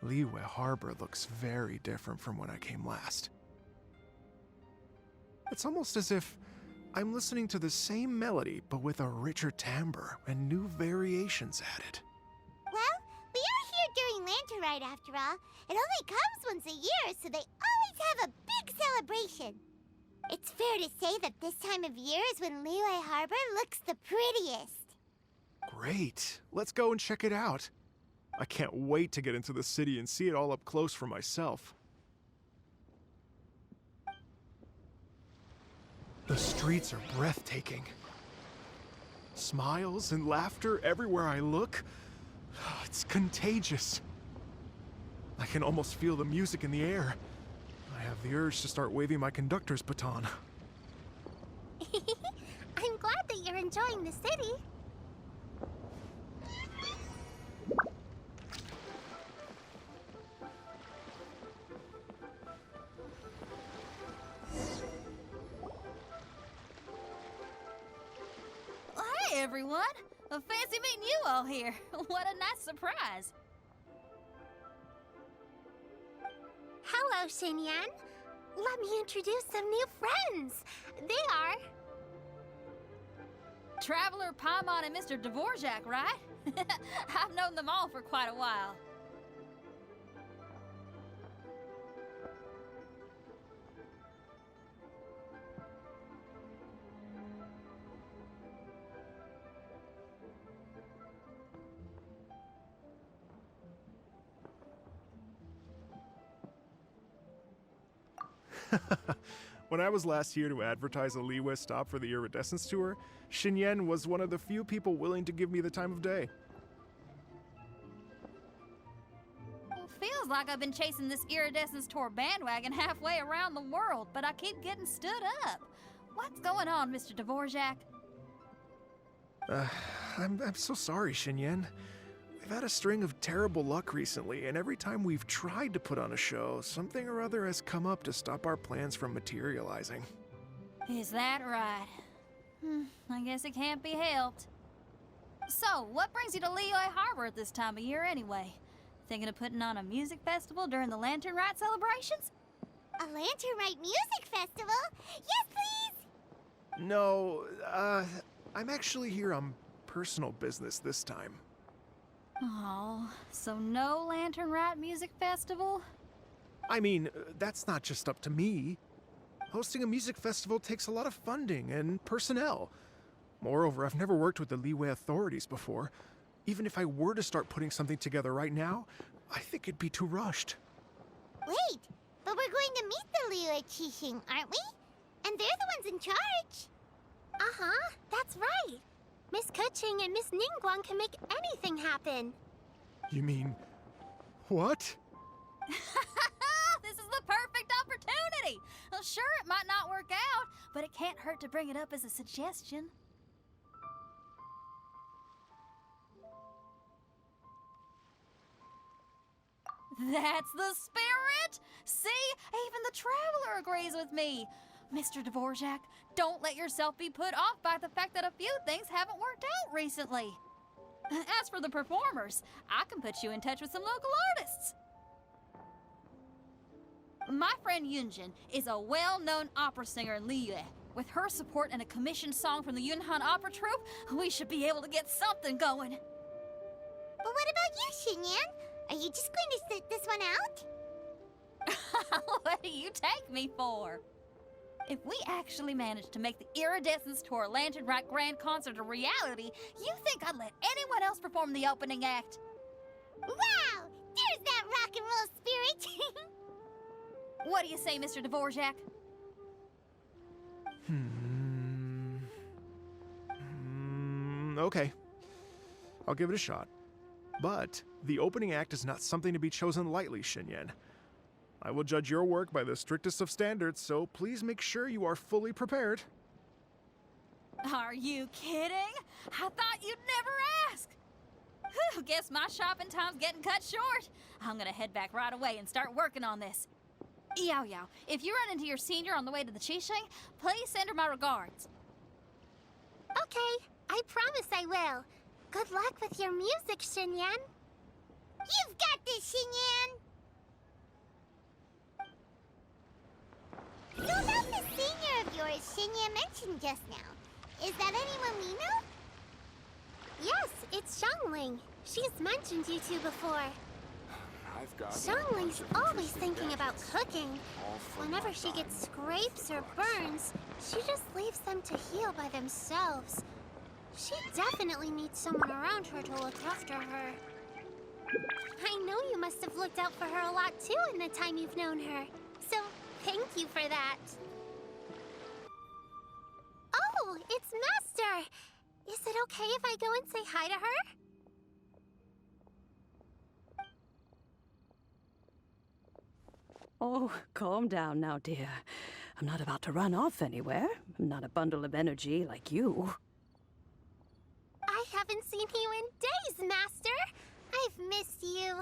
Liyue Harbor looks very different from when I came last. It's almost as if I'm listening to the same melody, but with a richer timbre and new variations added. Well, we are here during Lantern Rite after all. It only comes once a year, so they always have a big celebration. It's fair to say that this time of year is when Liyue Harbor looks the prettiest. Great. Let's go and check it out. I can't wait to get into the city and see it all up close for myself. The streets are breathtaking. Smiles and laughter everywhere I look. It's contagious. I can almost feel the music in the air. I have the urge to start waving my conductor's baton. I'm glad that you're enjoying the city. Hey everyone! Fancy meeting you all here. What a nice surprise. Hello, Xinyan. Let me introduce some new friends. They are... Traveler, Paimon, and Mr. Dvorak, right? I've known them all for quite a while. When I was last here to advertise a Liyue stop for the Iridescence Tour, Xinyan was one of the few people willing to give me the time of day. Well, feels like I've been chasing this Iridescence Tour bandwagon halfway around the world, but I keep getting stood up. What's going on, Mr. Dvorak? I'm so sorry, Xinyan. We've had a string of terrible luck recently, and every time we've tried to put on a show, something or other has come up to stop our plans from materializing. Is that right? I guess it can't be helped. So, what brings you to Liyue Harbor at this time of year anyway? Thinking of putting on a music festival during the Lantern Rite celebrations? A Lantern Rite music festival? Yes, please! No, I'm actually here on personal business this time. Oh, so no Lantern Rite music festival? I mean, that's not just up to me. Hosting a music festival takes a lot of funding and personnel. Moreover, I've never worked with the Liyue authorities before. Even if I were to start putting something together right now, I think it'd be too rushed. Wait, but we're going to meet the Liyue Qixing, aren't we? And they're the ones in charge. Uh-huh, that's right. Miss Keqing and Miss Ningguang can make anything happen. You mean... what? This is the perfect opportunity! Well, sure, it might not work out, but it can't hurt to bring it up as a suggestion. That's the spirit! See? Even the Traveler agrees with me. Mr. Dvorak, don't let yourself be put off by the fact that a few things haven't worked out recently. As for the performers, I can put you in touch with some local artists. My friend Yunjin is a well-known opera singer in Liyue. With her support and a commissioned song from the Yunhan Opera Troupe, we should be able to get something going. But what about you, Xinyan? Are you just going to sit this one out? What do you take me for? If we actually manage to make the Iridescence Tour Lantern Rite Grand Concert a reality, you think I'd let anyone else perform the opening act? Wow! There's that rock and roll spirit! What do you say, Mr. Dvorak? Okay. I'll give it a shot. But the opening act is not something to be chosen lightly, Xinyan. I will judge your work by the strictest of standards, so please make sure you are fully prepared. Are you kidding? I thought you'd never ask. Whew, guess my shopping time's getting cut short. I'm gonna head back right away and start working on this. Yao Yao, if you run into your senior on the way to the Qixing, please send her my regards. Okay, I promise I will. Good luck with your music, Xinyan. You've got this, Xinyan! So about the senior of yours Xinyan mentioned just now, is that anyone we know? Yes, it's Xiangling. She's mentioned you two before. Xiangling's always thinking about cooking. Whenever she gets scrapes or burns, she just leaves them to heal by themselves. She definitely needs someone around her to look after her. I know you must have looked out for her a lot too in the time you've known her. So, thank you for that. Oh, it's Master! Is it okay if I go and say hi to her? Oh, calm down now, dear. I'm not about to run off anywhere. I'm not a bundle of energy like you. I haven't seen you in days, Master! I've missed you.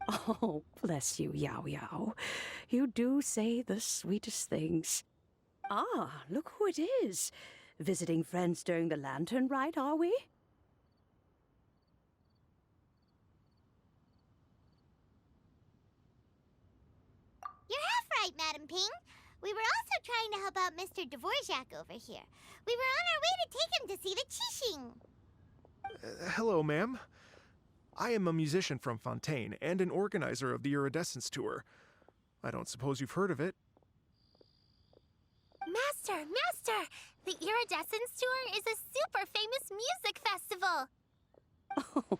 Oh, bless you, Yao Yao. You do say the sweetest things. Ah, look who it is. Visiting friends during the lantern rite, are we? You're half right, Madam Ping. We were also trying to help out Mr. Dvorak over here. We were on our way to take him to see the Qixing. Hello, ma'am. I am a musician from Fontaine and an organizer of the Iridescence Tour. I don't suppose you've heard of it. Master! Master! The Iridescence Tour is a super famous music festival! Oh,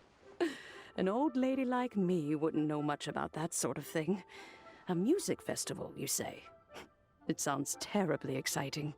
an old lady like me wouldn't know much about that sort of thing. A music festival, you say? It sounds terribly exciting.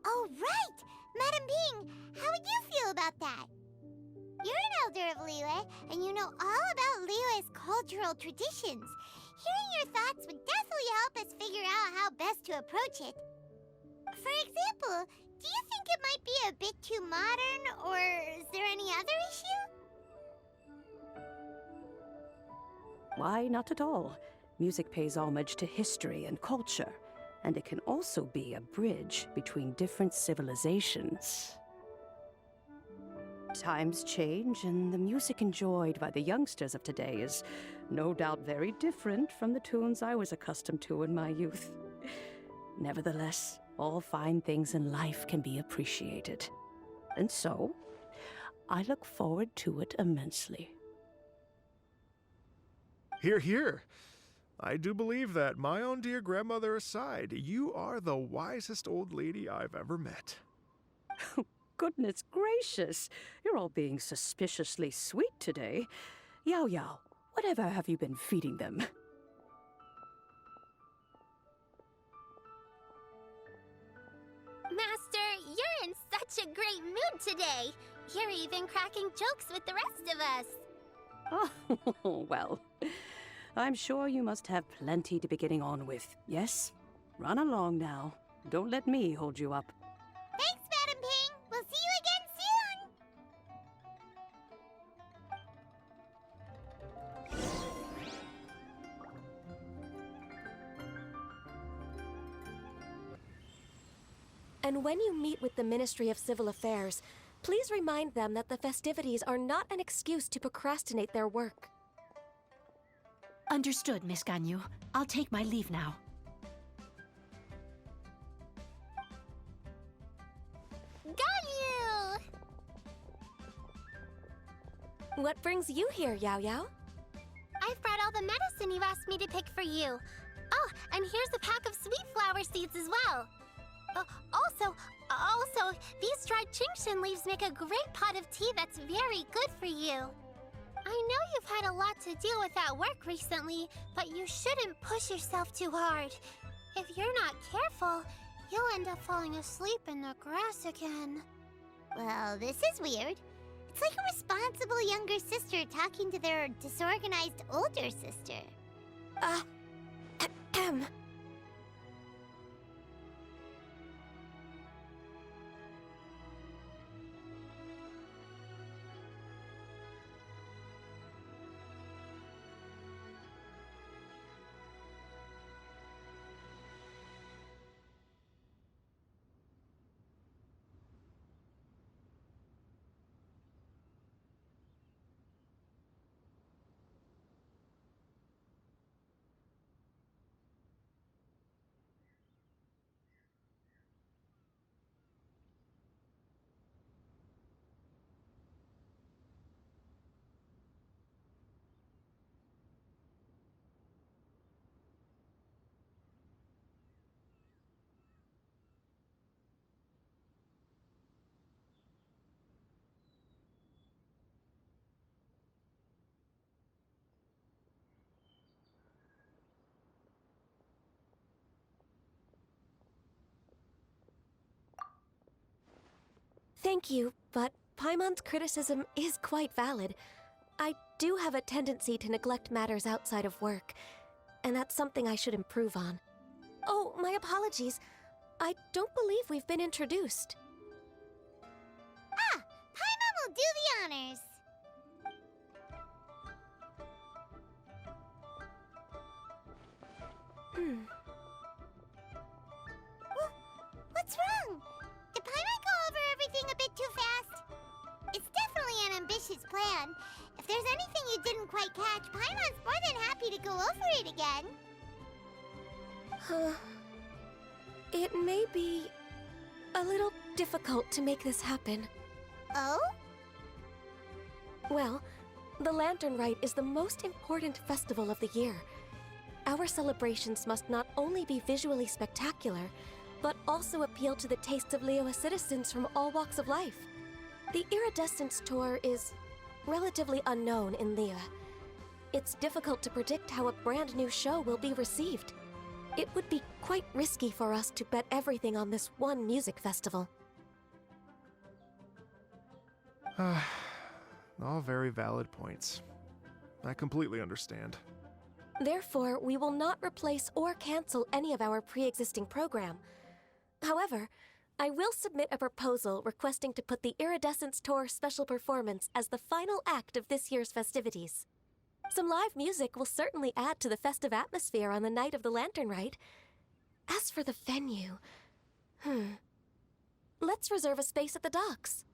Oh, right! Madam Ping, how would you feel about that? You're an elder of Liyue, and you know all about Liyue's cultural traditions. Hearing your thoughts would definitely help us figure out how best to approach it. For example, do you think it might be a bit too modern, or is there any other issue? Why, not at all. Music pays homage to history and culture, and it can also be a bridge between different civilizations. Times change, and the music enjoyed by the youngsters of today is no doubt very different from the tunes I was accustomed to in my youth. Nevertheless, all fine things in life can be appreciated. And so, I look forward to it immensely. Hear, hear. I do believe that, my own dear grandmother aside, you are the wisest old lady I've ever met. Goodness gracious, you're all being suspiciously sweet today. Yao Yao, whatever have you been feeding them? Master, you're in such a great mood today. You're even cracking jokes with the rest of us. Oh, well, I'm sure you must have plenty to be getting on with. Yes? Run along now. Don't let me hold you up. Thanks, Madam Ping! We'll see you again soon! And when you meet with the Ministry of Civil Affairs, please remind them that the festivities are not an excuse to procrastinate their work. Understood, Miss Ganyu. I'll take my leave now. Ganyu! What brings you here, Yao Yao? I've brought all the medicine you asked me to pick for you. Oh, and here's a pack of sweet flower seeds as well. Also, these dried Chingshin leaves make a great pot of tea that's very good for you. I know you've had a lot to deal with at work recently, but you shouldn't push yourself too hard. If you're not careful, you'll end up falling asleep in the grass again. Well, this is weird. It's like a responsible younger sister talking to their disorganized older sister. Thank you, but Paimon's criticism is quite valid. I do have a tendency to neglect matters outside of work, and that's something I should improve on. Oh, my apologies. I don't believe we've been introduced. Ah, Paimon will do the honors. What's wrong? Did Paimon go over everything a bit too fast? It's definitely an ambitious plan. If there's anything you didn't quite catch, Paimon's more than happy to go over it again. It may be a little difficult to make this happen. Oh? Well, the Lantern Rite is the most important festival of the year. Our celebrations must not only be visually spectacular, but also appeal to the tastes of Liyue citizens from all walks of life. The Iridescence Tour is relatively unknown in Liyue. It's difficult to predict how a brand new show will be received. It would be quite risky for us to bet everything on this one music festival. All very valid points. I completely understand. Therefore, we will not replace or cancel any of our pre-existing program. However, I will submit a proposal requesting to put the Iridescence Tour special performance as the final act of this year's festivities. Some live music will certainly add to the festive atmosphere on the night of the Lantern Rite. As for the venue, let's reserve a space at the docks.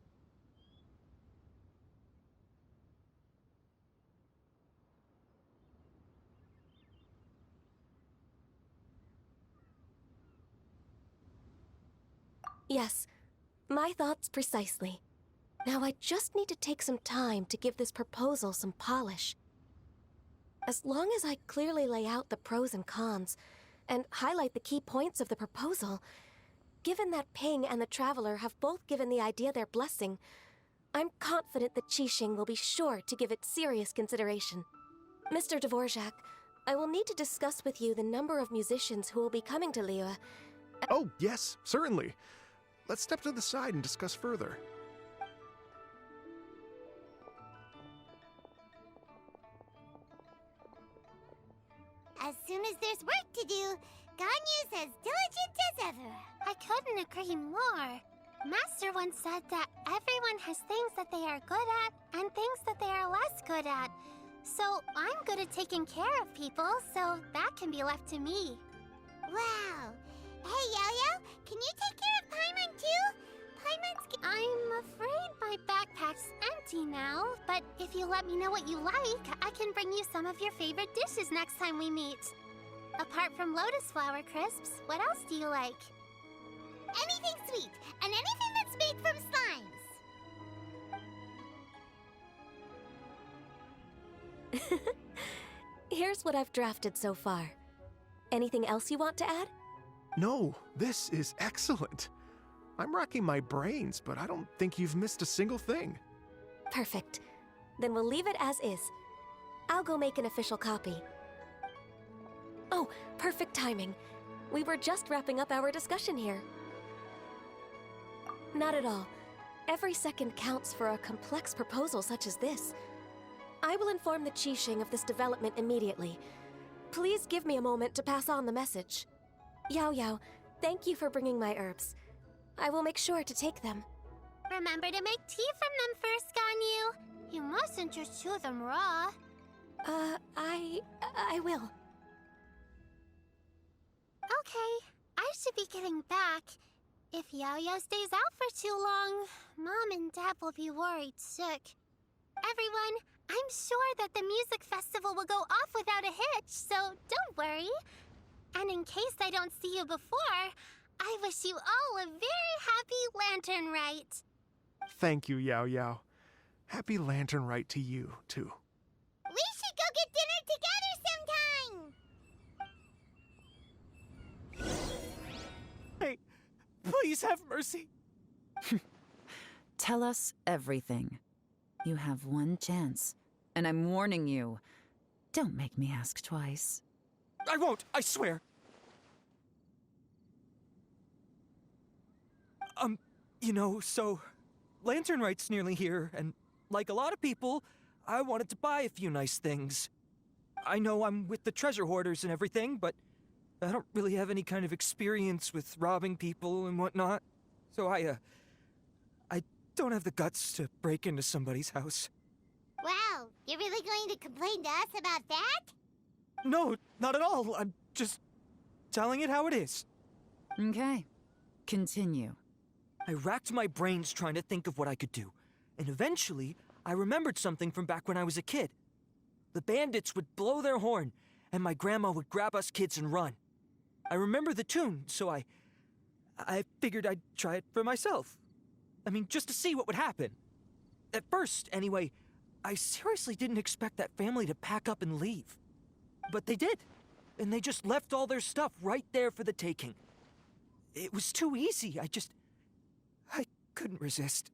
Yes, my thoughts precisely. Now I just need to take some time to give this proposal some polish. As long as I clearly lay out the pros and cons, and highlight the key points of the proposal, given that Ping and the Traveler have both given the idea their blessing, I'm confident that Qixing will be sure to give it serious consideration. Mr. Dvorak, I will need to discuss with you the number of musicians who will be coming to Liyue. Oh, yes, certainly. Let's step to the side and discuss further. As soon as there's work to do, Ganyu's as diligent as ever. I couldn't agree more. Master once said that everyone has things that they are good at and things that they are less good at. So I'm good at taking care of people, so that can be left to me. Wow. Hey, Yo-Yo, can you take care of Paimon too? I'm afraid my backpack's empty now, but if you let me know what you like, I can bring you some of your favorite dishes next time we meet. Apart from lotus flower crisps, what else do you like? Anything sweet, and anything that's made from slimes. Here's what I've drafted so far. Anything else you want to add? No, this is excellent. I'm racking my brains, but I don't think you've missed a single thing. Perfect. Then we'll leave it as is. I'll go make an official copy. Oh, perfect timing. We were just wrapping up our discussion here. Not at all. Every second counts for a complex proposal such as this. I will inform the Qixing of this development immediately. Please give me a moment to pass on the message. Yao Yao, thank you for bringing my herbs. I will make sure to take them. Remember to make tea from them first, Ganyu. You mustn't just chew them raw. I will. Okay, I should be getting back. If Yao-Yao stays out for too long, Mom and Dad will be worried sick. Everyone, I'm sure that the music festival will go off without a hitch, so don't worry. And in case I don't see you before, I wish you all a very happy Lantern Rite. Thank you, Yao Yao. Happy Lantern Rite to you, too. We should go get dinner together sometime! Hey, please have mercy. Tell us everything. You have one chance, and I'm warning you. Don't make me ask twice. I won't, I swear. So Lantern Rite's nearly here, and like a lot of people, I wanted to buy a few nice things. I know I'm with the treasure hoarders and everything, but I don't really have any kind of experience with robbing people and whatnot. So I don't have the guts to break into somebody's house. Wow, you're really going to complain to us about that? No, not at all. I'm just telling it how it is. Okay, continue. I racked my brains trying to think of what I could do, and eventually, I remembered something from back when I was a kid. The bandits would blow their horn, and my grandma would grab us kids and run. I remember the tune, so I figured I'd try it for myself. I mean, just to see what would happen. At first, anyway, I seriously didn't expect that family to pack up and leave. But they did, and they just left all their stuff right there for the taking. It was too easy, I couldn't resist.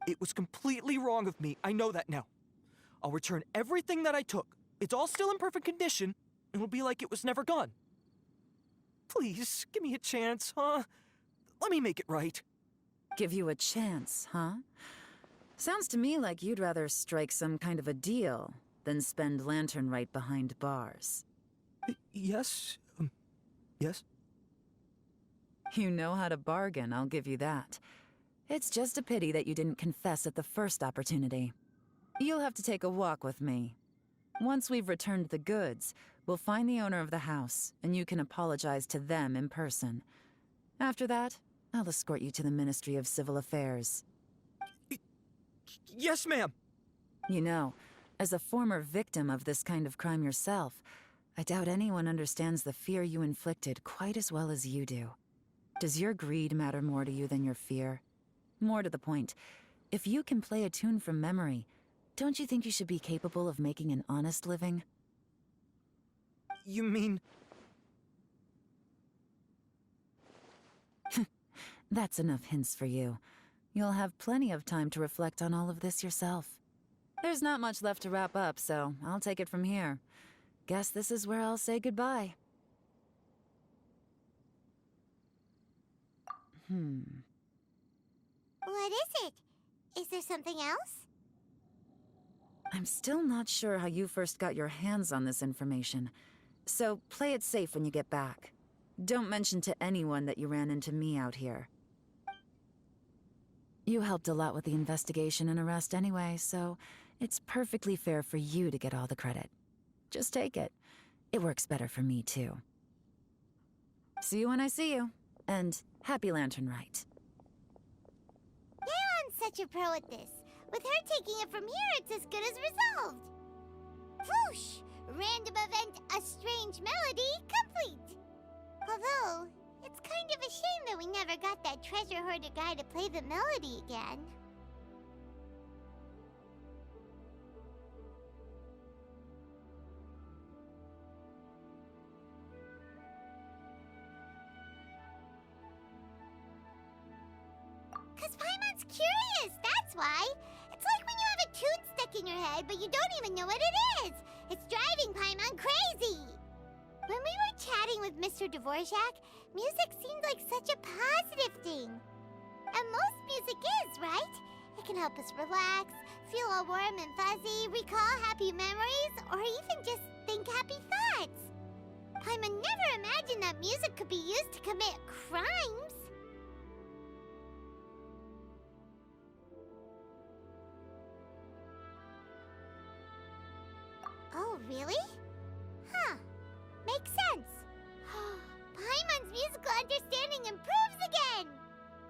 It was completely wrong of me, I know that now. I'll return everything that I took. It's all still in perfect condition, and it'll be like it was never gone. Please, give me a chance, huh? Let me make it right. Give you a chance, huh? Sounds to me like you'd rather strike some kind of a deal than spend Lantern Rite behind bars. Yes? Yes? You know how to bargain, I'll give you that. It's just a pity that you didn't confess at the first opportunity. You'll have to take a walk with me. Once we've returned the goods, we'll find the owner of the house, and you can apologize to them in person. After that, I'll escort you to the Ministry of Civil Affairs. Yes, ma'am! You know, as a former victim of this kind of crime yourself, I doubt anyone understands the fear you inflicted quite as well as you do. Does your greed matter more to you than your fear? More to the point, if you can play a tune from memory, don't you think you should be capable of making an honest living? You mean... That's enough hints for you. You'll have plenty of time to reflect on all of this yourself. There's not much left to wrap up, so I'll take it from here. Guess this is where I'll say goodbye. What is it? Is there something else? I'm still not sure how you first got your hands on this information, so play it safe when you get back. Don't mention to anyone that you ran into me out here. You helped a lot with the investigation and arrest anyway, so it's perfectly fair for you to get all the credit. Just take it. It works better for me, too. See you when I see you, and happy Lantern Rite. Yaon's such a pro at this. With her taking it from here, it's as good as resolved. Whoosh! Random event, a strange melody, complete! Although, it's kind of a shame that we never got that treasure hoarder guy to play the melody again. Because Paimon's curious, that's why. It's like when you have a tune stuck in your head, but you don't even know what it is. It's driving Paimon crazy. When we were chatting with Mr. Dvorak, music seemed like such a positive thing. And most music is, right? It can help us relax, feel all warm and fuzzy, recall happy memories, or even just think happy thoughts. Paimon never imagined that music could be used to commit crimes. Oh, really? Huh. Makes sense. Paimon's musical understanding improves again!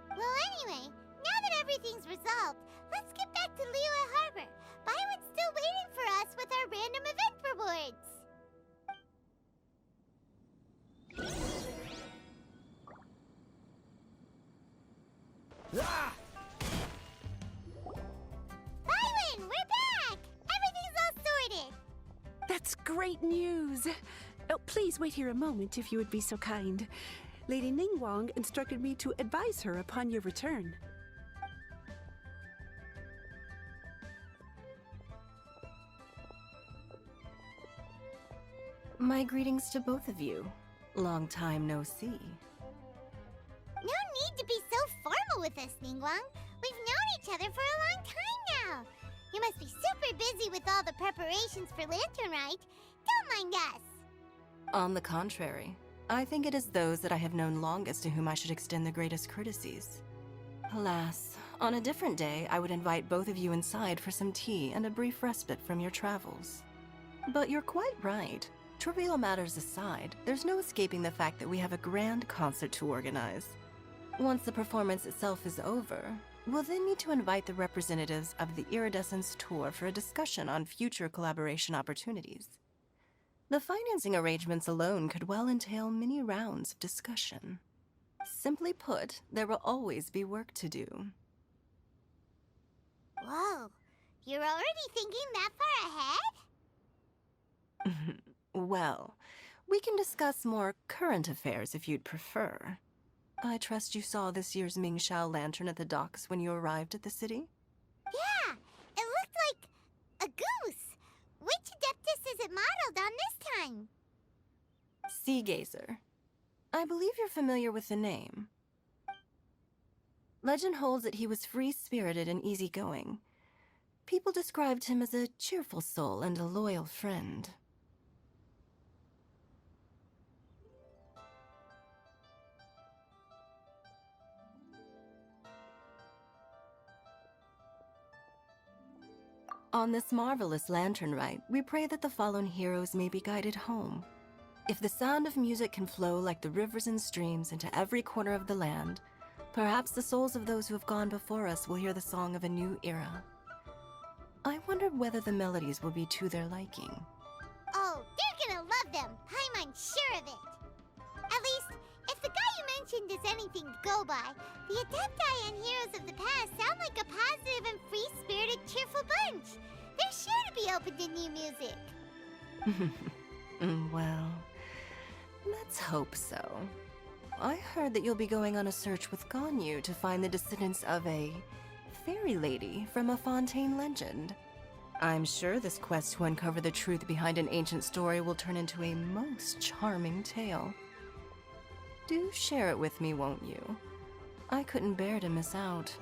Well, anyway, now that everything's resolved, let's get back to Liyue Harbor. Byron's still waiting for us with our random event rewards. Byron, we're back! Everything's all sorted. That's great news. Oh, please wait here a moment if you would be so kind. Lady Ningguang instructed me to advise her upon your return. My greetings to both of you. Long time no see. No need to be so formal with us, Ningguang. We've known each other for a long time now. You must be super busy with all the preparations for Lantern Rite. Don't mind us. On the contrary, I think it is those that I have known longest to whom I should extend the greatest courtesies. Alas, on a different day, I would invite both of you inside for some tea and a brief respite from your travels. But you're quite right. Trivial matters aside, there's no escaping the fact that we have a grand concert to organize. Once the performance itself is over, we'll then need to invite the representatives of the Iridescence Tour for a discussion on future collaboration opportunities. The financing arrangements alone could well entail many rounds of discussion. Simply put, there will always be work to do. Whoa, you're already thinking that far ahead? Well, we can discuss more current affairs if you'd prefer. I trust you saw this year's Mingxiao lantern at the docks when you arrived at the city? Yeah, it looked like a goose. Which Adeptus is it modeled on this time? Sea Gazer. I believe you're familiar with the name. Legend holds that he was free-spirited and easygoing. People described him as a cheerful soul and a loyal friend. On this marvelous lantern rite, we pray that the fallen heroes may be guided home. If the sound of music can flow like the rivers and streams into every corner of the land, perhaps the souls of those who have gone before us will hear the song of a new era. I wondered whether the melodies will be to their liking. Oh, they're gonna love them. Paimon's sure of it. At least, if the guy you mentioned is anything to go by, the Adepti and heroes of the past sound like a positive and free-spirited, cheerful bunch. They're sure to be open to new music. Well, let's hope so. I heard that you'll be going on a search with Ganyu to find the descendants of a fairy lady from a Fontaine legend. I'm sure this quest to uncover the truth behind an ancient story will turn into a most charming tale. Do share it with me, won't you? I couldn't bear to miss out.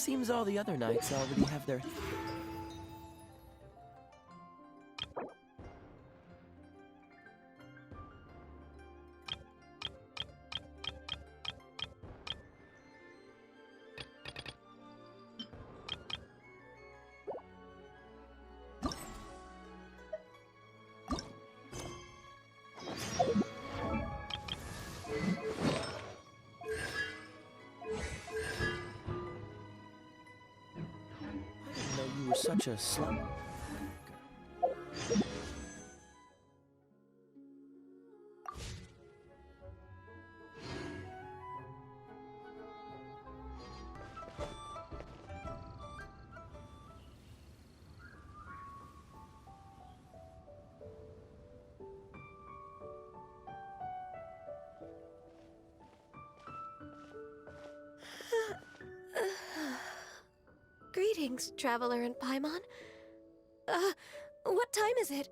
Seems all the other knights already have their... I didn't know you were such a slut. Greetings, Traveler and Paimon. What time is it?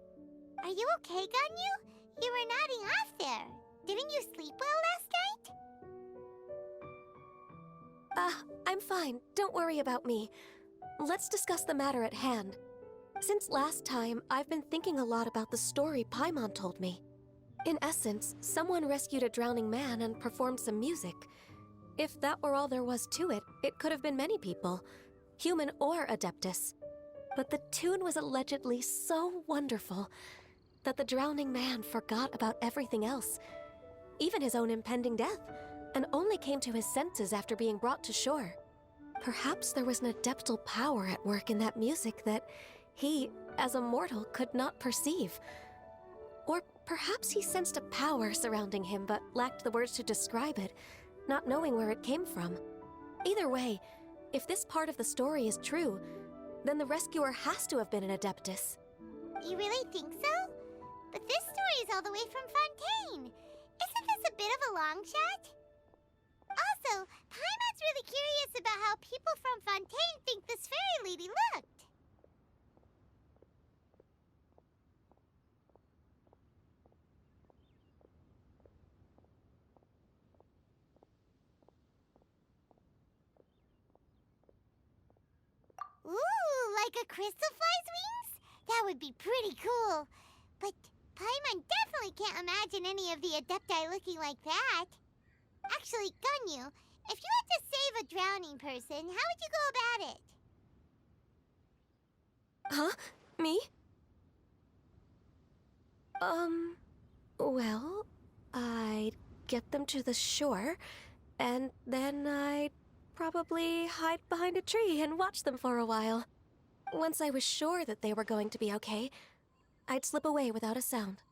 Are you okay, Ganyu? You were nodding off there. Didn't you sleep well last night? I'm fine. Don't worry about me. Let's discuss the matter at hand. Since last time, I've been thinking a lot about the story Paimon told me. In essence, someone rescued a drowning man and performed some music. If that were all there was to it, it could have been many people, human or Adeptus. But the tune was allegedly so wonderful that the drowning man forgot about everything else, even his own impending death, and only came to his senses after being brought to shore. Perhaps there was an adeptal power at work in that music that he, as a mortal, could not perceive. Or perhaps he sensed a power surrounding him but lacked the words to describe it, not knowing where it came from. Either way, if this part of the story is true, then the rescuer has to have been an Adeptus. You really think so? But this story is all the way from Fontaine. Isn't this a bit of a long shot? Also, Paimon's really curious about how people from Fontaine think this fairy lady looked. Ooh, like a crystal fly's wings? That would be pretty cool. But Paimon definitely can't imagine any of the Adepti looking like that. Actually, Ganyu, if you had to save a drowning person, how would you go about it? Huh? Me? Well, I'd get them to the shore, and then I'd probably hide behind a tree and watch them for a while. Once I was sure that they were going to be okay, I'd slip away without a sound.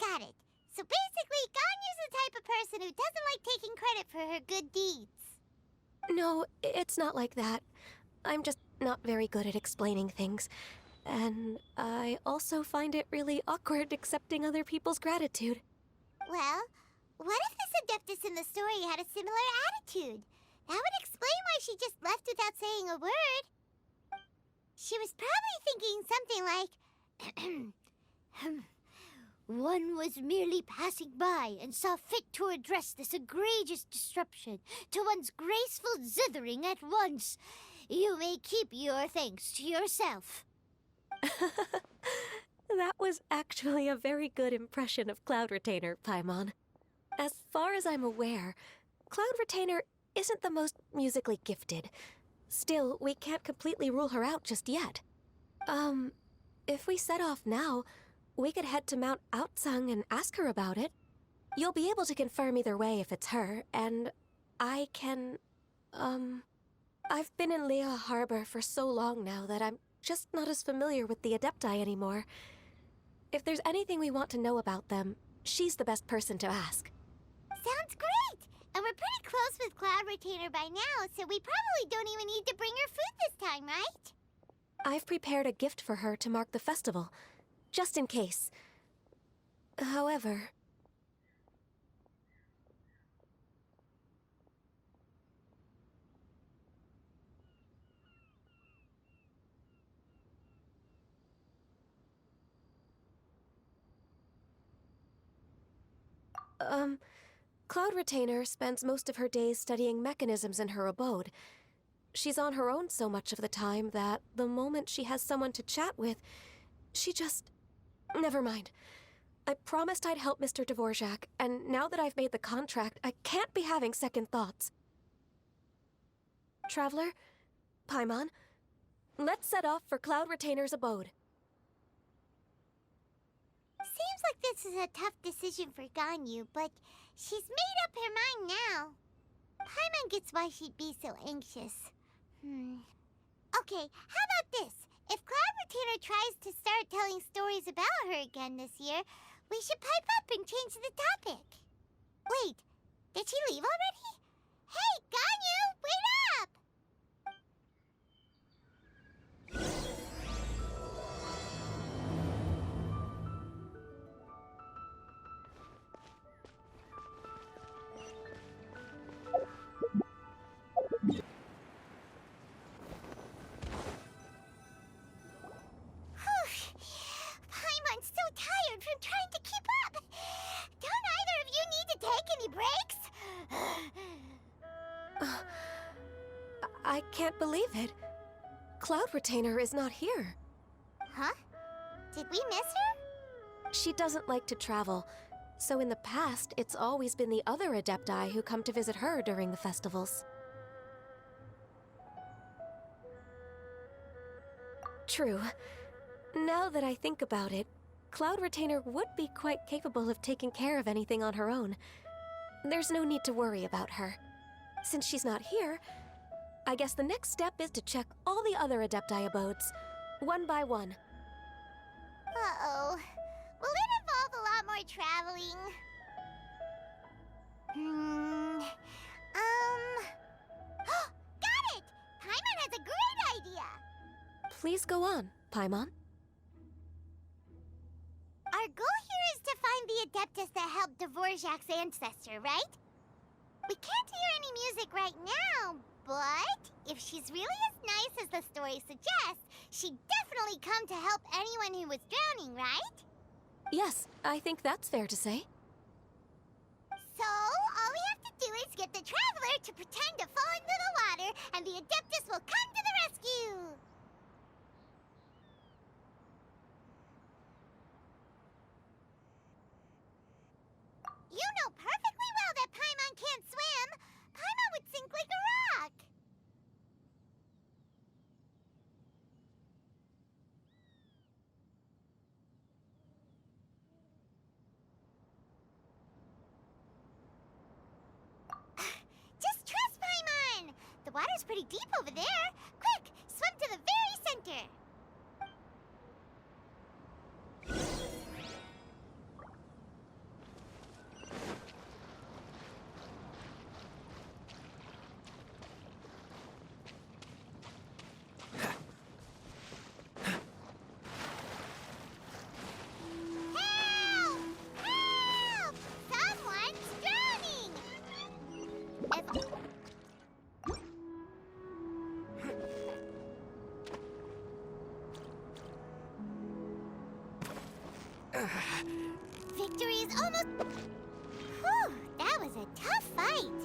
Got it. So basically, Ganyu's the type of person who doesn't like taking credit for her good deeds. No, it's not like that. I'm just not very good at explaining things. And I also find it really awkward accepting other people's gratitude. Well, what if this Adeptus in the story had a similar attitude? That would explain why she just left without saying a word. She was probably thinking something like, One was merely passing by and saw fit to address this egregious disruption to one's graceful zithering at once. You may keep your thanks to yourself. That was actually a very good impression of Cloud Retainer, Paimon. As far as I'm aware, Cloud Retainer isn't the most musically gifted. Still, we can't completely rule her out just yet. If we set off now, we could head to Mount Outsung and ask her about it. You'll be able to confirm either way if it's her, and I can, I've been in Lea Harbor for so long now that I'm just not as familiar with the Adepti anymore. If there's anything we want to know about them, she's the best person to ask. Sounds great! And we're pretty close with Cloud Retainer by now, so we probably don't even need to bring her food this time, right? I've prepared a gift for her to mark the festival, just in case. However... Cloud Retainer spends most of her days studying mechanisms in her abode. She's on her own so much of the time that the moment she has someone to chat with, she just... Never mind. I promised I'd help Mr. Dvorak, and now that I've made the contract, I can't be having second thoughts. Traveler, Paimon, let's set off for Cloud Retainer's abode. Seems like this is a tough decision for Ganyu, but she's made up her mind now. Paimon gets why she'd be so anxious. Okay, how about this? If Cloud Retainer tries to start telling stories about her again this year, we should pipe up and change the topic. Wait, did she leave already? Hey, Ganyu, wait up! Paimon's so tired from trying to keep up. Don't either of you need to take any breaks? I can't believe it. Cloud Retainer is not here. Huh? Did we miss her? She doesn't like to travel, so in the past, it's always been the other Adepti who come to visit her during the festivals. True. Now that I think about it, Cloud Retainer would be quite capable of taking care of anything on her own. There's no need to worry about her. Since she's not here, I guess the next step is to check all the other Adepti abodes, one by one. Uh-oh. Will it involve a lot more traveling? Got it! Paimon has a great idea! Please go on, Paimon. Our goal here is to find the Adeptus that helped Dvorak's ancestor, right? We can't hear any music right now, but if she's really as nice as the story suggests, she'd definitely come to help anyone who was drowning, right? Yes, I think that's fair to say. So, all we have to do is get the Traveler to pretend to fall into the water, and the Adeptus will come to the rescue! You know perfectly well that Paimon can't swim! Paimon would sink like a rock! Just trust Paimon! The water's pretty deep over there. Quick, swim to the very center! Help! Help! Someone's drowning! Victory is almost... Whew, that was a tough fight.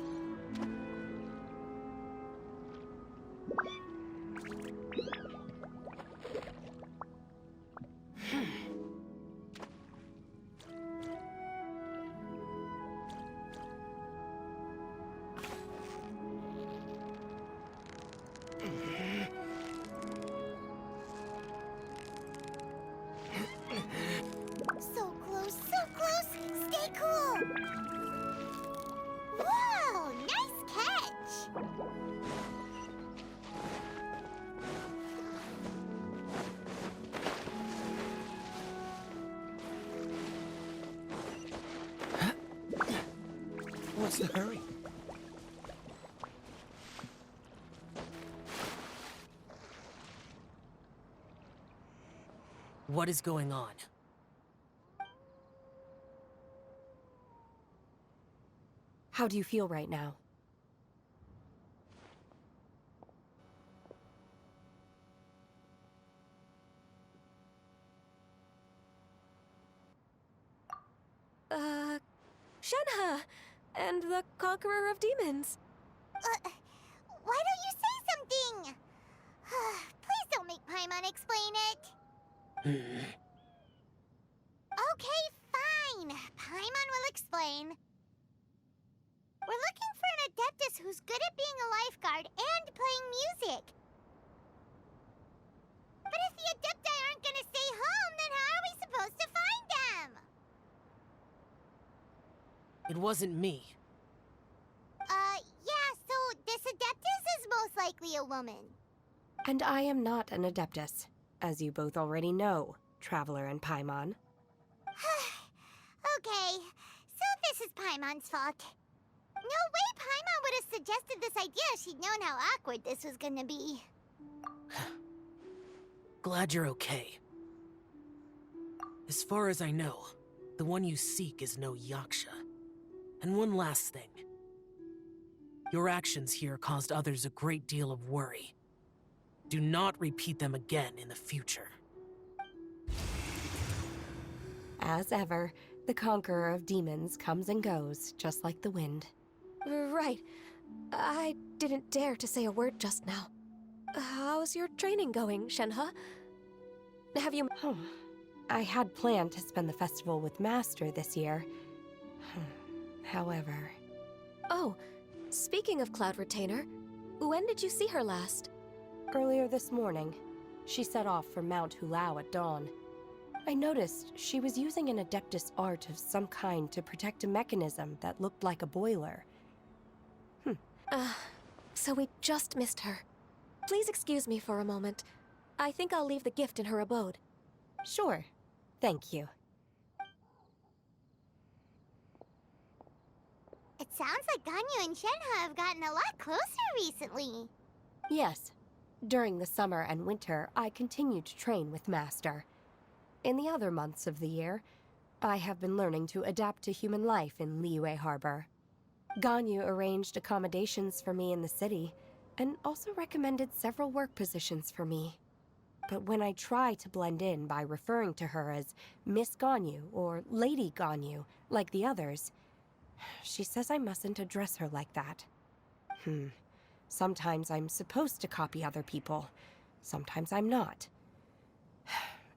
So close, so close. Stay cool. Whoa, nice catch. What's the hurry? What is going on? How do you feel right now? Shenhe! And the Conqueror of Demons. Why don't you say something? Please don't make Paimon explain it. Okay, fine. Paimon will explain. We're looking for an Adeptus who's good at being a lifeguard and playing music. But if the Adepti aren't gonna stay home, then how are we supposed to find them? It wasn't me. Yeah, so this Adeptus is most likely a woman. And I am not an Adeptus, as you both already know, Traveler and Paimon. Okay, so this is Paimon's fault. No way Paimon would have suggested this idea if she'd known how awkward this was gonna be. Glad you're okay. As far as I know, the one you seek is no Yaksha. And one last thing. Your actions here caused others a great deal of worry. Do not repeat them again in the future. As ever, the Conqueror of Demons comes and goes, just like the wind. Right. I didn't dare to say a word just now. How's your training going, Shenhe? Have you... I had planned to spend the festival with Master this year. However... Oh, speaking of Cloud Retainer, when did you see her last? Earlier this morning. She set off for Mount Hulao at dawn. I noticed she was using an Adeptus art of some kind to protect a mechanism that looked like a boiler. So we just missed her. Please excuse me for a moment. I think I'll leave the gift in her abode. Sure. Thank you. It sounds like Ganyu and Shenhe have gotten a lot closer recently. Yes. During the summer and winter, I continued to train with Master. In the other months of the year, I have been learning to adapt to human life in Liyue Harbor. Ganyu arranged accommodations for me in the city, and also recommended several work positions for me. But when I try to blend in by referring to her as Miss Ganyu or Lady Ganyu, like the others, she says I mustn't address her like that. Sometimes I'm supposed to copy other people, sometimes I'm not.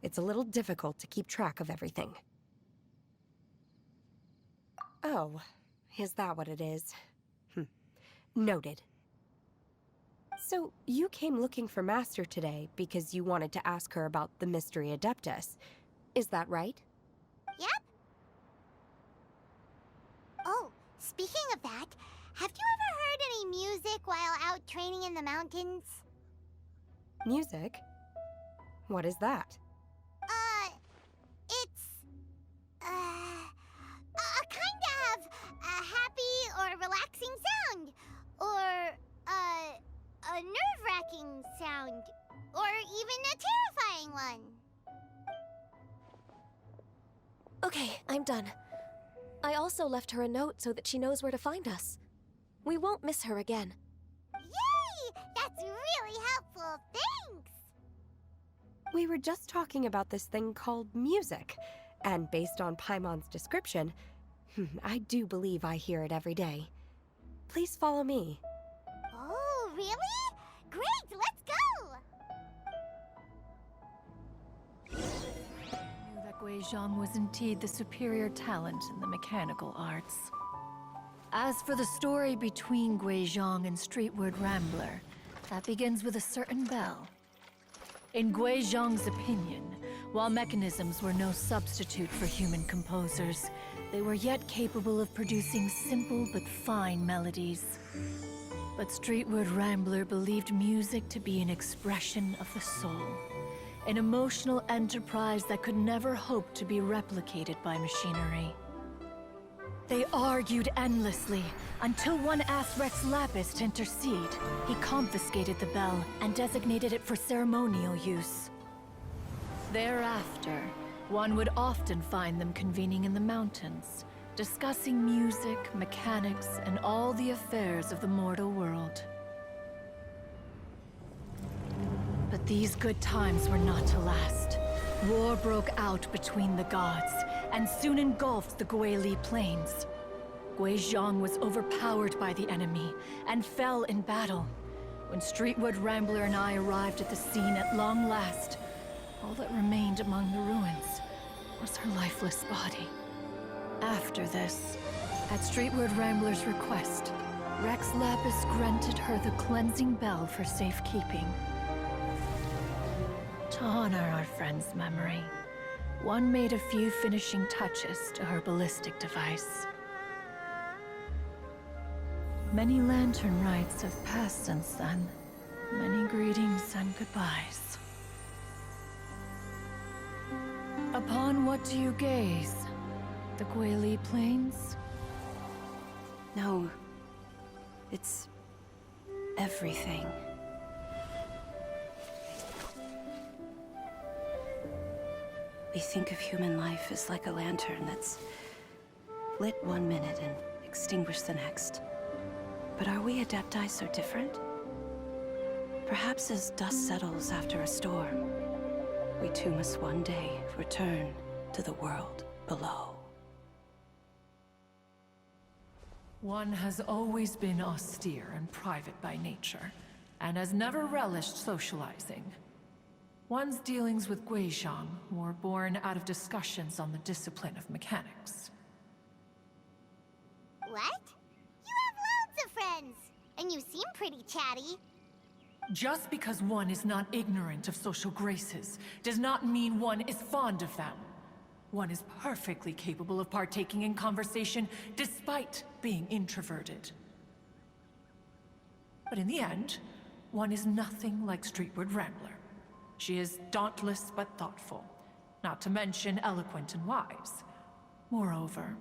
It's a little difficult to keep track of everything. Oh, is that what it is? Noted. So, you came looking for Master today because you wanted to ask her about the Mystery Adeptus. Is that right? Yep. Oh, speaking of that, have you ever heard any music while out training in the mountains? Music? What is that? It's... a kind of a happy or relaxing sound. Or, a nerve-wracking sound. Or even a terrifying one. Okay, I'm done. I also left her a note so that she knows where to find us. We won't miss her again. Yay! That's really helpful. Thanks! We were just talking about this thing called music, and based on Paimon's description, I do believe I hear it every day. Please follow me. Oh, really? Great, let's go! Knew that Guizhong was indeed the superior talent in the mechanical arts. As for the story between Guizhong and Streetward Rambler, that begins with a certain bell. In Guizhong's opinion, while mechanisms were no substitute for human composers, they were yet capable of producing simple but fine melodies. But Streetward Rambler believed music to be an expression of the soul, an emotional enterprise that could never hope to be replicated by machinery. They argued endlessly, until one asked Rex Lapis to intercede. He confiscated the bell and designated it for ceremonial use. Thereafter, one would often find them convening in the mountains, discussing music, mechanics, and all the affairs of the mortal world. But these good times were not to last. War broke out between the gods, and soon engulfed the Guili Plains. Guizhong was overpowered by the enemy, and fell in battle. When Streetwood Rambler and I arrived at the scene at long last, all that remained among the ruins was her lifeless body. After this, at Streetwood Rambler's request, Rex Lapis granted her the cleansing bell for safekeeping. To honor our friend's memory, one made a few finishing touches to her ballistic device. Many lantern rites have passed since then. Many greetings and goodbyes. Upon what do you gaze? The Guili Plains? No. It's everything. We think of human life as like a lantern that's lit one minute and extinguished the next. But are we Adepti so different? Perhaps as dust settles after a storm, we too must one day return to the world below. One has always been austere and private by nature, and has never relished socializing. One's dealings with Guizhong were born out of discussions on the discipline of mechanics. What? You have loads of friends, and you seem pretty chatty. Just because one is not ignorant of social graces does not mean one is fond of them. One is perfectly capable of partaking in conversation despite being introverted. But in the end, one is nothing like Streetwood Rambler. She is dauntless but thoughtful, not to mention eloquent and wise. Moreover,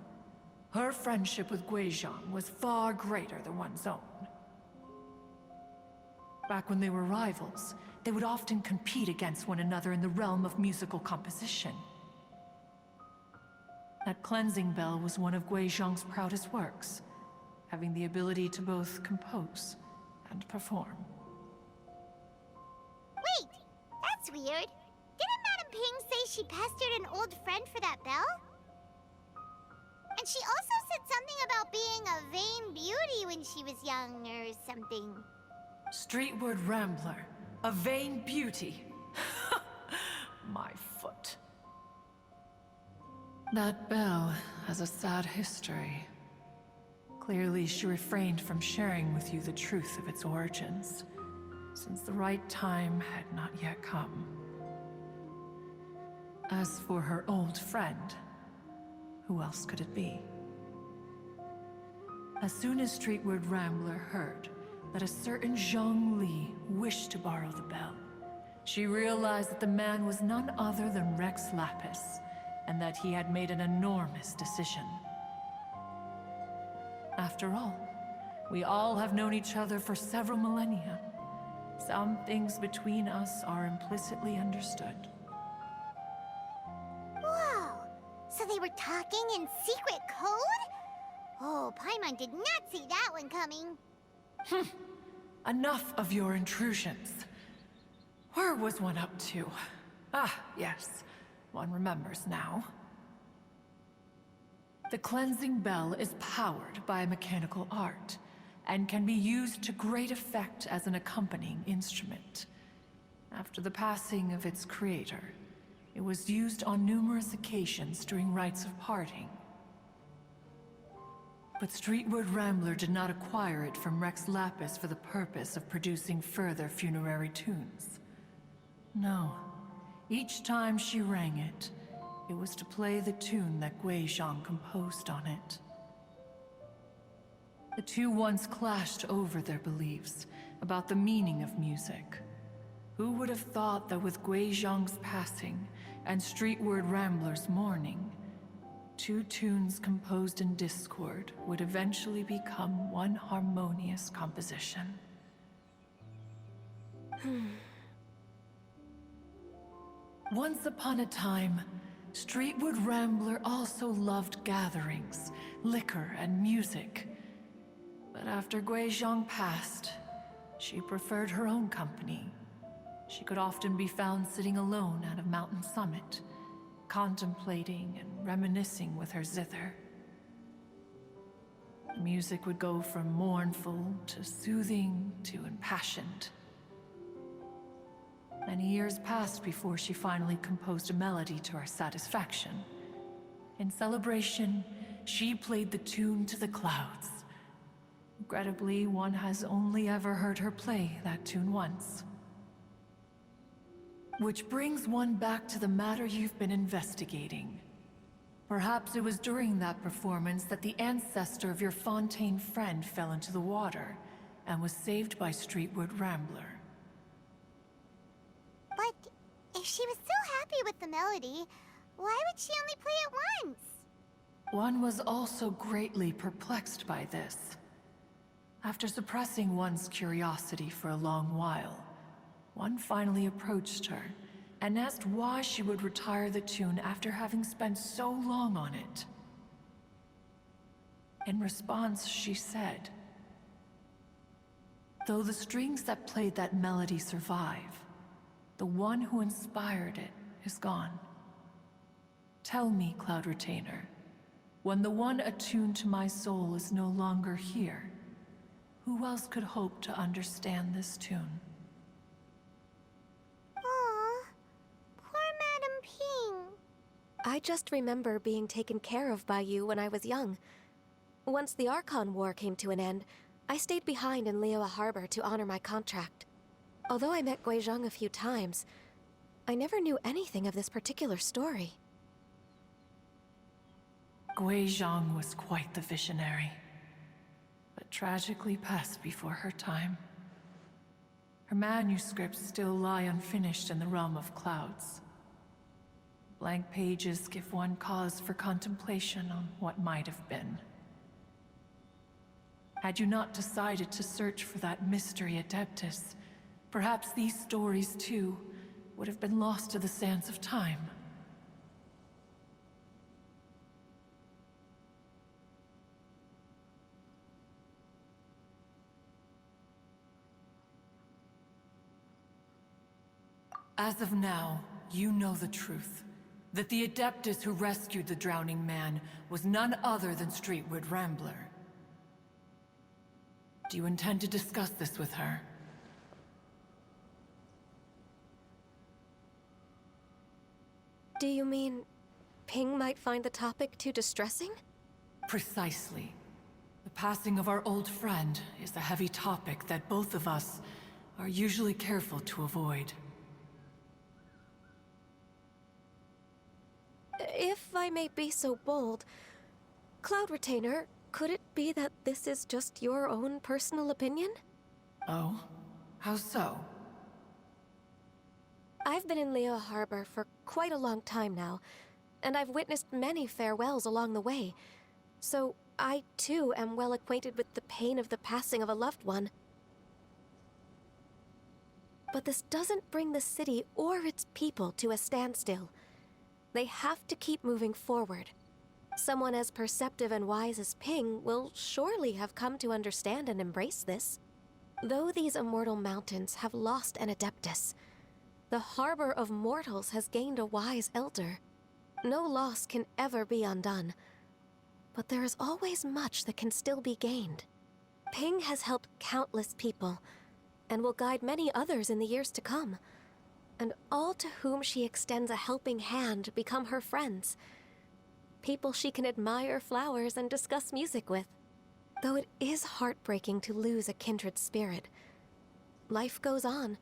her friendship with Guizhong was far greater than one's own. Back when they were rivals, they would often compete against one another in the realm of musical composition. That cleansing bell was one of Guizhong's proudest works, having the ability to both compose and perform. Wait, that's weird. Didn't Madame Ping say she pestered an old friend for that bell? And she also said something about being a vain beauty when she was young or something. Streetwood Rambler, a vain beauty. My foot. That bell has a sad history. Clearly, she refrained from sharing with you the truth of its origins, since the right time had not yet come. As for her old friend, who else could it be? As soon as Streetwood Rambler heard that a certain Zhang Li wished to borrow the bell, she realized that the man was none other than Rex Lapis, and that he had made an enormous decision. After all, we all have known each other for several millennia. Some things between us are implicitly understood. Whoa! So they were talking in secret code? Oh, Paimon did not see that one coming. Enough of your intrusions. Where was one up to? Ah, yes. One remembers now. The cleansing bell is powered by a mechanical art, and can be used to great effect as an accompanying instrument. After the passing of its creator, it was used on numerous occasions during rites of parting. But Streetwood Rambler did not acquire it from Rex Lapis for the purpose of producing further funerary tunes. No. Each time she rang it, it was to play the tune that Guizhong composed on it. The two once clashed over their beliefs about the meaning of music. Who would have thought that with Guizhong's passing and Streetwood Rambler's mourning, two tunes composed in discord would eventually become one harmonious composition? Once upon a time, Streetwood Rambler also loved gatherings, liquor, and music. But after Guizhong passed, she preferred her own company. She could often be found sitting alone at a mountain summit, contemplating and reminiscing with her zither. The music would go from mournful to soothing to impassioned. Many years passed before she finally composed a melody to her satisfaction. In celebration, she played the tune to the clouds. Regrettably, one has only ever heard her play that tune once. Which brings one back to the matter you've been investigating. Perhaps it was during that performance that the ancestor of your Fontaine friend fell into the water and was saved by Streetwood Rambler. But if she was so happy with the melody, why would she only play it once? One was also greatly perplexed by this. After suppressing one's curiosity for a long while, one finally approached her and asked why she would retire the tune after having spent so long on it. In response, she said, "Though the strings that played that melody survive, the one who inspired it is gone. Tell me, Cloud Retainer, when the one attuned to my soul is no longer here, who else could hope to understand this tune?" Aw, poor Madam Ping. I just remember being taken care of by you when I was young. Once the Archon War came to an end, I stayed behind in Liyue Harbor to honor my contract. Although I met Guizhong a few times, I never knew anything of this particular story. Guizhong was quite the visionary, but tragically passed before her time. Her manuscripts still lie unfinished in the realm of clouds. Blank pages give one cause for contemplation on what might have been. Had you not decided to search for that mystery Adeptus, perhaps these stories, too, would have been lost to the sands of time. As of now, you know the truth. That the Adeptus who rescued the drowning man was none other than Streetwood Rambler. Do you intend to discuss this with her? Do you mean Ping might find the topic too distressing? Precisely. The passing of our old friend is a heavy topic that both of us are usually careful to avoid. If I may be so bold, Cloud Retainer, could it be that this is just your own personal opinion? Oh? How so? I've been in Liyue Harbor for quite a long time now, and I've witnessed many farewells along the way, so I too am well acquainted with the pain of the passing of a loved one. But this doesn't bring the city or its people to a standstill. They have to keep moving forward. Someone as perceptive and wise as Ping will surely have come to understand and embrace this. Though these immortal mountains have lost an Adeptus, the harbor of mortals has gained a wise elder. No loss can ever be undone, but there is always much that can still be gained. Ping has helped countless people, and will guide many others in the years to come. And all to whom she extends a helping hand become her friends. People she can admire flowers and discuss music with. Though it is heartbreaking to lose a kindred spirit, life goes on,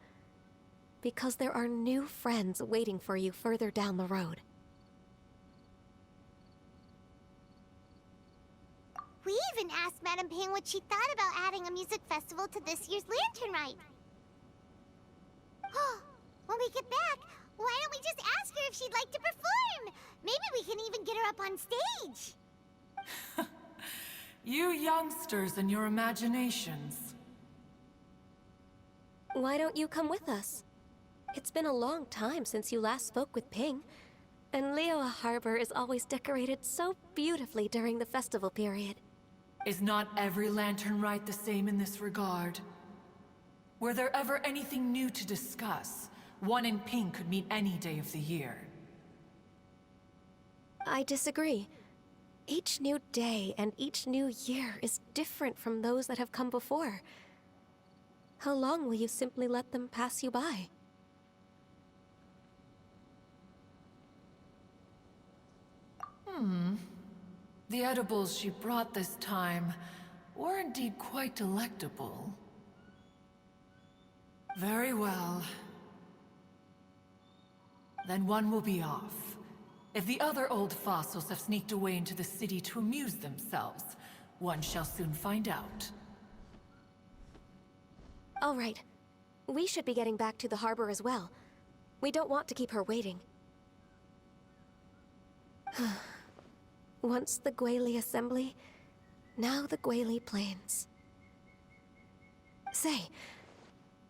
because there are new friends waiting for you further down the road. We even asked Madam Ping what she thought about adding a music festival to this year's Lantern Rite. When we get back, why don't we just ask her if she'd like to perform? Maybe we can even get her up on stage. You youngsters and your imaginations. Why don't you come with us? It's been a long time since you last spoke with Ping, and Liyue Harbor is always decorated so beautifully during the festival period. Is not every lantern rite the same in this regard? Were there ever anything new to discuss? One in Ping could meet any day of the year. I disagree. Each new day and each new year is different from those that have come before. How long will you simply let them pass you by? The edibles she brought this time were indeed quite delectable. Very well. Then one will be off. If the other old fossils have sneaked away into the city to amuse themselves, one shall soon find out. All right. We should be getting back to the harbor as well. We don't want to keep her waiting. Once the Guili Assembly, now the Guili Plains. Say,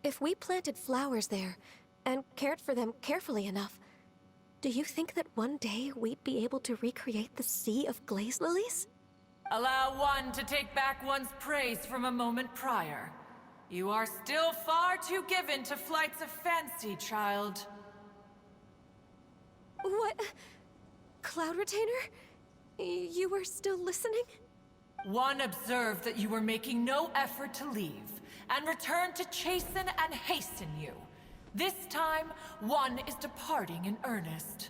if we planted flowers there, and cared for them carefully enough, do you think that one day we'd be able to recreate the Sea of Glaze Lilies? Allow one to take back one's praise from a moment prior. You are still far too given to flights of fancy, child. What? Cloud Retainer? You were still listening? One observed that you were making no effort to leave, and returned to chasten and hasten you. This time, one is departing in earnest.